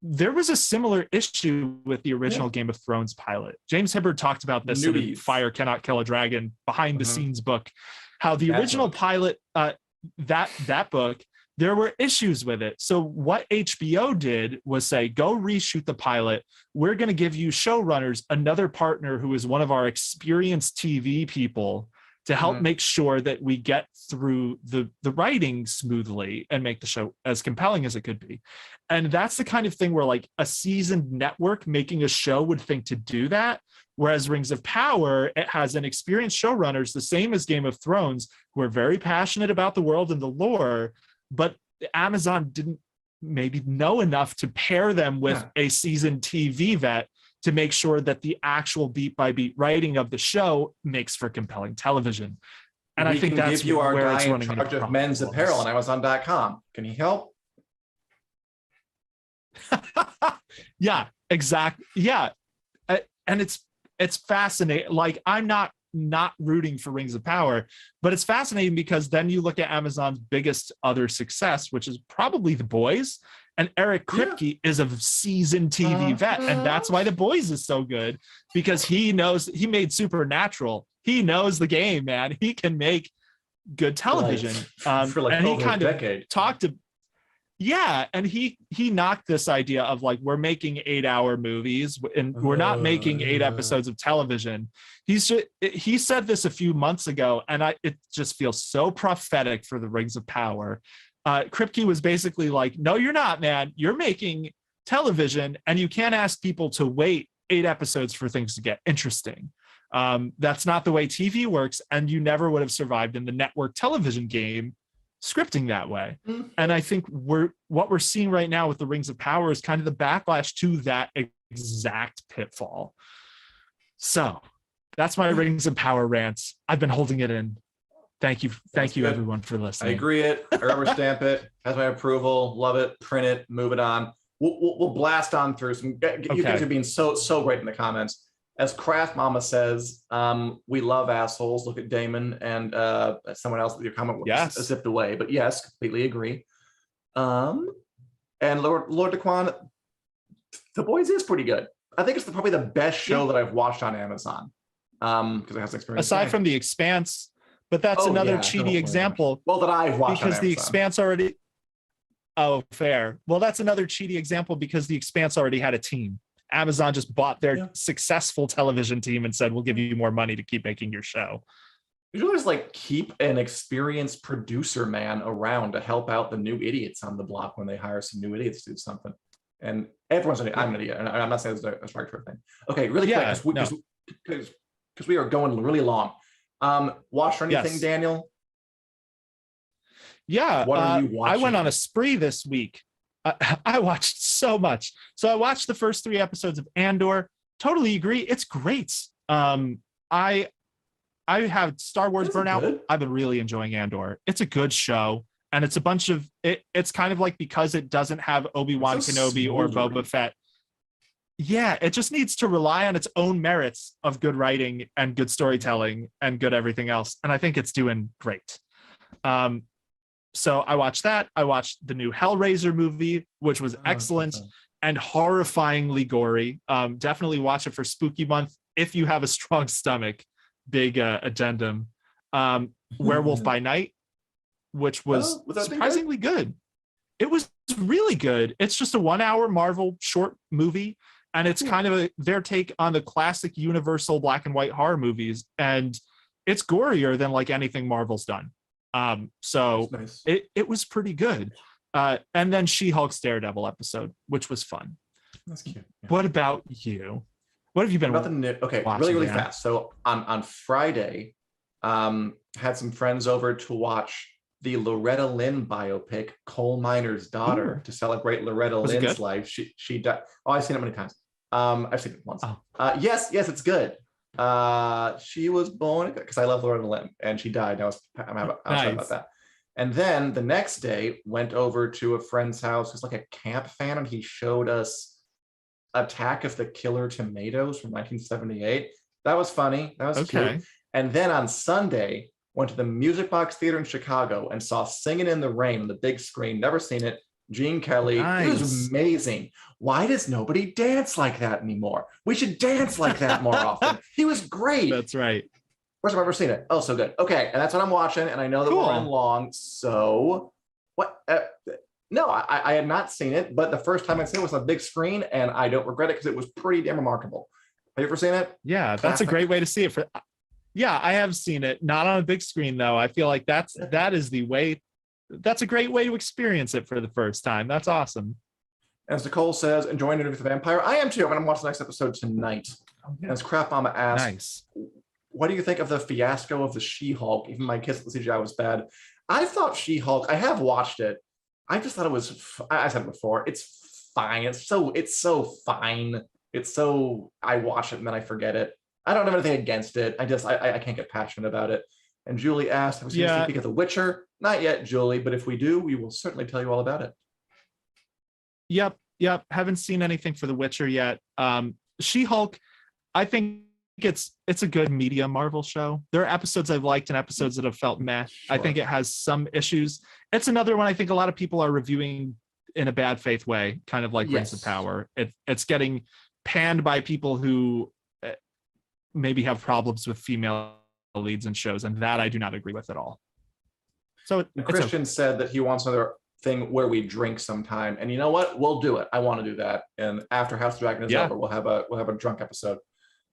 there was a similar issue with the original Game of Thrones pilot. James Hibberd talked about this in Fire Cannot Kill a Dragon behind the scenes book, how the original pilot, that book, there were issues with it. So what HBO did was say, go reshoot the pilot. We're going to give you showrunners, another partner who is one of our experienced TV people, to help make sure that we get through the writing smoothly and make the show as compelling as it could be. And that's the kind of thing where like a seasoned network making a show would think to do that. Whereas Rings of Power, it has an experienced showrunners, the same as Game of Thrones, who are very passionate about the world and the lore, but Amazon didn't maybe know enough to pair them with a seasoned TV vet to make sure that the actual beat by beat writing of the show makes for compelling television. And I think that's give you our where guy it's in running charge of men's apparel on Amazon.com. Can he help? Yeah, exactly. Yeah. And it's fascinating. Like, I'm not rooting for Rings of Power, but it's fascinating because then you look at Amazon's biggest other success, which is probably The Boys. And Eric Kripke is a seasoned TV vet. And that's why The Boys is so good, because he knows, he made Supernatural. He knows the game, man. He can make good television. For like and he kind of decade. talked to, and he knocked this idea of like, we're making 8-hour movies and we're not making 8 episodes of television. He said this a few months ago, and it just feels so prophetic for the Rings of Power. Kripke was basically like, no, you're not, man. You're making television, and you can't ask people to wait 8 episodes for things to get interesting. That's not the way TV works, and you never would have survived in the network television game scripting that way. And I think what we're seeing right now with the Rings of Power is kind of the backlash to that exact pitfall. So that's my Rings of Power rants. I've been holding it in. Thank you everyone for listening. I agree it. I rubber stamp it. Has my approval. Love it. Print it. Move it on. We'll blast on through some. You guys are being so great in the comments. As Craft Mama says, we love assholes. Look at Damon and someone else with your comment was zipped away. But yes, completely agree. And Lord Daquan, The Boys is pretty good. I think it's probably the best show that I've watched on Amazon. Because it has experience. Aside from The Expanse, but that's another cheaty example. Well, that I've watched because The Expanse already. Oh, fair. Well, that's another cheaty example because The Expanse already had a team. Amazon just bought their successful television team and said, we'll give you more money to keep making your show. You should just like keep an experienced producer man around to help out the new idiots on the block when they hire some new idiots to do something. And everyone's an idiot. I'm an idiot. And I'm not saying it's a structure thing. Okay, really quick, because we are going really long. Watch anything, Yes. Daniel? Yeah. What are you watching? I went on a spree this week. I watched so much. So I watched the first 3 episodes of Andor. Totally agree. It's great. I have Star Wars burnout. Good. I've been really enjoying Andor. It's a good show. And it's a bunch of it's kind of like, because it doesn't have Obi-Wan Kenobi or Boba Fett. Yeah, it just needs to rely on its own merits of good writing and good storytelling and good everything else. And I think it's doing great. So I watched that. I watched the new Hellraiser movie, which was excellent and horrifyingly gory. Definitely watch it for spooky month if you have a strong stomach. Big addendum. Werewolf by Night, which was surprisingly good. It was really good. It's just a 1-hour Marvel short movie, and it's kind of their take on the classic Universal black and white horror movies, and it's gorier than like anything Marvel's done. So nice. It was pretty good. And then She-Hulk's Daredevil episode, which was fun. That's cute. Yeah. What about you? What have you been watching? Really fast. So on Friday, had some friends over to watch the Loretta Lynn biopic, Coal Miner's Daughter, to celebrate Loretta Lynn's life. She died. Oh, I've seen it many times. I've seen it once. Yes, it's good. She was born because I love Loretta Lynn, and she died. I'm sorry about that. And then the next day, went over to a friend's house who's like a camp fan, and he showed us Attack of the Killer Tomatoes from 1978. That was funny. That was cute. And then on Sunday, went to the Music Box Theater in Chicago and saw Singing in the Rain on the big screen. Never seen it. Gene Kelly. Nice. It was amazing. Why does nobody dance like that anymore? We should dance like that more often. He was great. That's right. First time I've ever seen it. Oh, so good. Okay, and that's what I'm watching, and I know that we're running long, so what? No, I had not seen it, but the first time I seen it was on a big screen, and I don't regret it because it was pretty damn remarkable. Have you ever seen it? Yeah, that's a great way to see it. Yeah, I have seen it. Not on a big screen though. I feel like that is the way. That's a great way to experience it for the first time. That's awesome. As Nicole says, enjoying Interview with the Vampire. I am too. I'm going to watch the next episode tonight. As Crap Mama asks, what do you think of the fiasco of the She-Hulk? Even my kiss at the CGI was bad. I thought She-Hulk, I have watched it. I just thought it was, I said it before, it's fine. It's so fine. I watch it and then I forget it. I don't have anything against it. I can't get passionate about it. And Julie asked, have we seen a sneak peek of The Witcher? Not yet, Julie, but if we do, we will certainly tell you all about it. Yep. Haven't seen anything for The Witcher yet. She-Hulk, I think it's a good media Marvel show. There are episodes I've liked and episodes that have felt meh. Sure. I think it has some issues. It's another one I think a lot of people are reviewing in a bad faith way, kind of like Rings of Power. It's getting panned by people who maybe have problems with female leads in shows, and that I do not agree with at all. So Christian said that he wants another thing where we drink sometime, and you know what? We'll do it. I want to do that. And after House of Dragon is over, we'll have a drunk episode.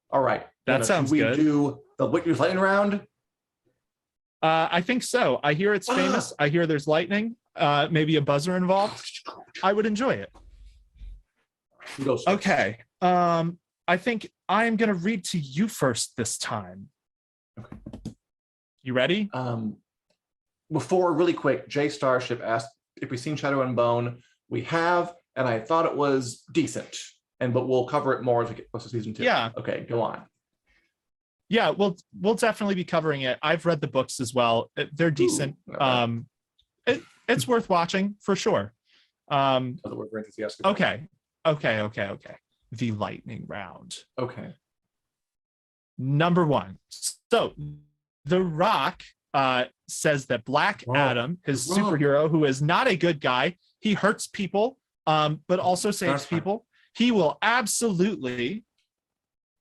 All right. That sounds good. We do the WiC News Lightning Round? I think so. I hear it's famous. I hear there's lightning, maybe a buzzer involved. I would enjoy it. Okay. I think I am going to read to you first this time. Okay. You ready? Before, really quick, Jay Starship asked if we've seen Shadow and Bone. We have, and I thought it was decent. But we'll cover it more as we get close to season 2. Yeah. Okay, go on. Yeah, we'll definitely be covering it. I've read the books as well. They're decent. It's worth watching for sure. Okay. The lightning round. Okay. Number 1. So The Rock says that Black Adam, his superhero, who is not a good guy, he hurts people, but also saves people. He will absolutely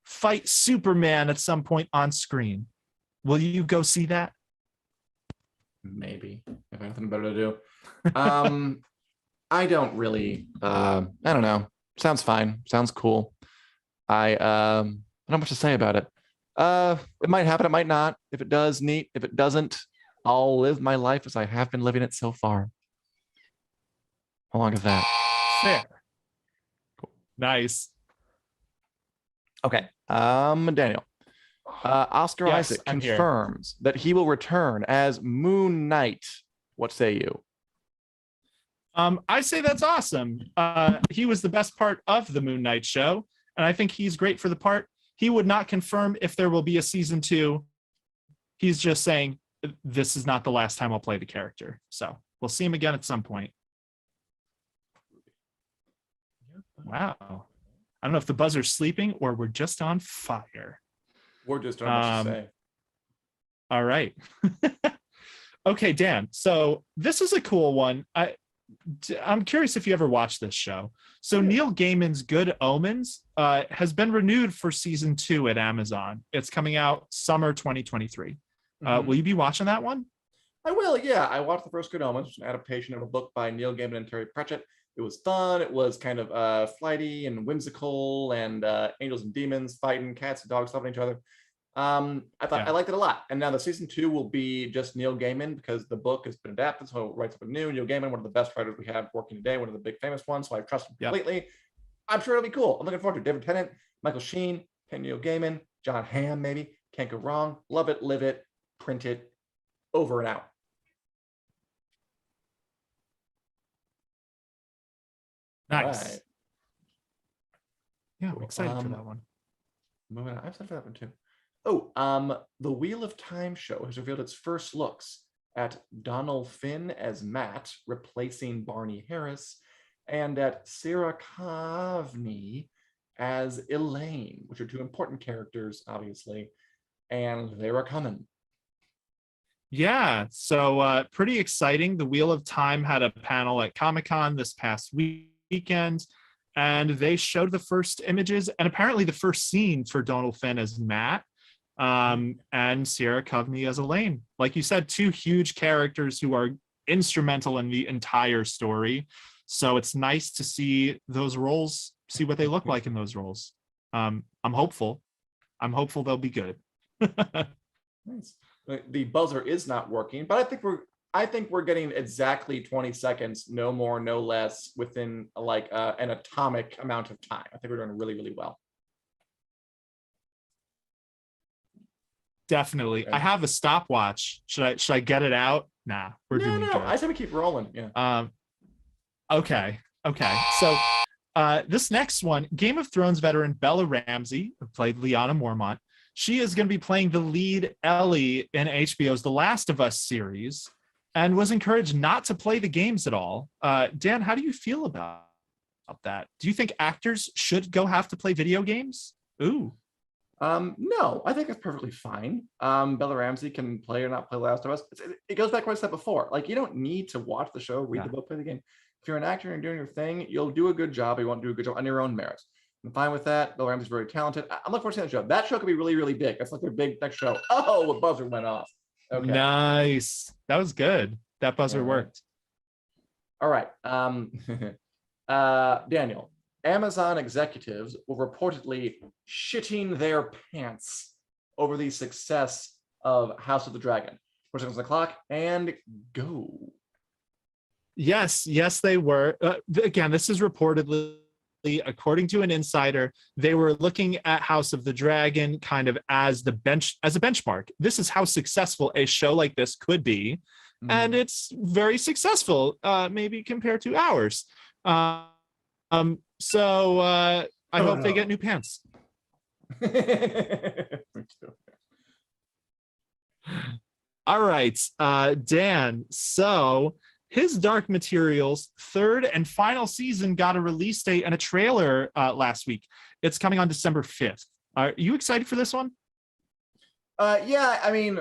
fight Superman at some point on screen. Will you go see that? Maybe, if I have nothing better to do. I don't really, I don't know. Sounds fine. Sounds cool. I don't know much to say about it. It might happen, it might not. If it does, neat. If it doesn't, I'll live my life as I have been living it so far. How long is that? Fair. Nice. Okay. Daniel. Oscar Yes, Isaac I'm here. confirms that he will return as Moon Knight. What say you? I say that's awesome. He was the best part of the Moon Knight show, and I think he's great for the part. He would not confirm if there will be a season 2. He's just saying this is not the last time I'll play the character. So we'll see him again at some point. Wow. I don't know if the buzzer's sleeping or we're just on fire. We're just on much to say. All right. Okay, Dan. So this is a cool one. I'm curious if you ever watched this show. So Neil Gaiman's Good Omens has been renewed for season 2 at Amazon. It's coming out summer 2023. Will you be watching that one? I will, yeah. I watched the first Good Omens, which is an adaptation of a book by Neil Gaiman and Terry Pratchett. It was fun. It was kind of flighty and whimsical, and angels and demons fighting, cats and dogs loving each other. I liked it a lot. And now the season 2 will be just Neil Gaiman because the book has been adapted, so it writes up a new Neil Gaiman, one of the best writers we have working today, one of the big famous ones. So I trust him completely. I'm sure it'll be cool. I'm looking forward to it. David Tennant, Michael Sheen, Neil Gaiman, John Hamm, maybe. Can't go wrong. Love it, live it, print it. Over and out. Nice. Right. Yeah, I'm excited for that one. Moving on. I'm excited for that one too. Oh, the Wheel of Time show has revealed its first looks at Donald Finn as Matt, replacing Barney Harris, and at Sarah Kavni as Elaine, which are 2 important characters, obviously, and they are coming. Yeah, so pretty exciting. The Wheel of Time had a panel at Comic-Con this past weekend, and they showed the first images and apparently the first scene for Donald Finn as Matt, and Sierra Coveney as Elaine. Like you said, 2 huge characters who are instrumental in the entire story. So it's nice to see those roles, see what they look like in those roles. I'm hopeful. I'm hopeful they'll be good. Nice. The buzzer is not working, but I think we're getting exactly 20 seconds, no more, no less, within like an atomic amount of time. I think we're doing really, really well. Definitely. I have a stopwatch. Should I get it out? Nah, we're doing good. I say we keep rolling. Yeah. Okay. So this next one, Game of Thrones veteran Bella Ramsey, who played Lyanna Mormont, she is going to be playing the lead Ellie in HBO's The Last of Us series, and was encouraged not to play the games at all. Dan, how do you feel about that? Do you think actors should have to play video games? Ooh. No, I think it's perfectly fine. Bella Ramsey can play or not play Last of Us. It goes back to what I said before. Like, you don't need to watch the show, read the book, play the game. If you're an actor and doing your thing, you'll do a good job. You won't do a good job on your own merits. I'm fine with that. Bella Ramsey's very talented. I'm looking forward to seeing that show. That show could be really, really big. That's like their big next show. Oh, the buzzer went off. Okay. Nice. That was good. That buzzer worked. All right. Daniel, Amazon executives were reportedly shitting their pants over the success of House of the Dragon. 4 seconds on the clock and go. Yes, they were. Again, this is reportedly, according to an insider, they were looking at House of the Dragon kind of as a benchmark. This is how successful a show like this could be, and it's very successful, maybe compared to ours. So I hope they get new pants. All right, Dan. So his Dark Materials 3rd and final season got a release date and a trailer last week. It's coming on December 5th. Are you excited for this one? Yeah, I mean,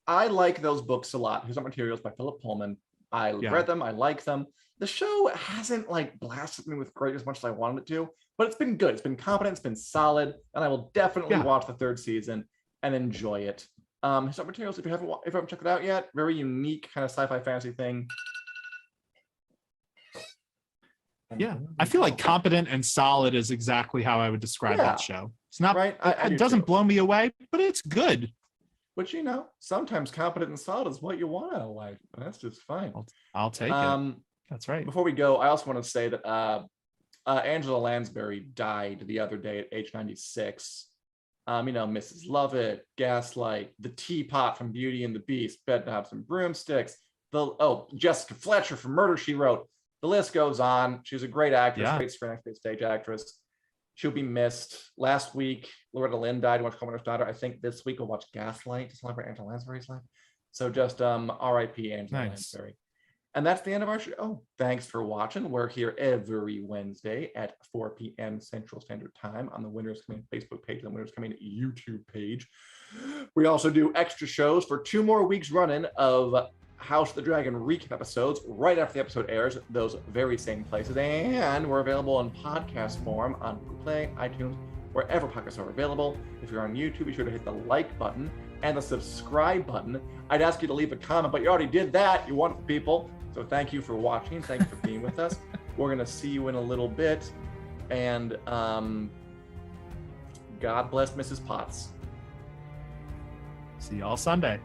I like those books a lot. His Dark Materials by Philip Pullman. I read them. I like them. The show hasn't like blasted me with great as much as I wanted it to, but it's been good. It's been competent. It's been solid, and I will definitely watch the 3rd season and enjoy it. His Dark Materials, if you haven't checked it out yet, very unique kind of sci-fi fantasy thing. Yeah, I feel like competent and solid is exactly how I would describe that show. It's not right. It doesn't blow me away, but it's good. But you know, sometimes competent and solid is what you want out of life. That's just fine. I'll take it. That's right. Before we go, I also want to say that Angela Lansbury died the other day at age 96. Mrs. Lovett, Gaslight, the Teapot from Beauty and the Beast, Bedknobs and Broomsticks, Jessica Fletcher from Murder, She Wrote. The list goes on. She's a great actress, great screen actress, great stage actress. She'll be missed. Last week, Loretta Lynn died. Watch Commoner's Daughter. I think this week we'll watch Gaslight to celebrate Angela Lansbury's life. So just R.I.P. Angela Lansbury. And that's the end of our show. Thanks for watching. We're here every Wednesday at 4 p.m. Central Standard Time on the Winners Coming Facebook page and the Winners Coming YouTube page. We also do extra shows for 2 more weeks running of House of the Dragon recap episodes right after the episode airs, those very same places. And we're available in podcast form on Google Play, iTunes, wherever podcasts are available. If you're on YouTube, be sure to hit the like button and the subscribe button. I'd ask you to leave a comment, but you already did that, you wonderful people. So thank you for watching. Thank you for being with us. We're going to see you in a little bit. And God bless Mrs. Potts. See y'all Sunday.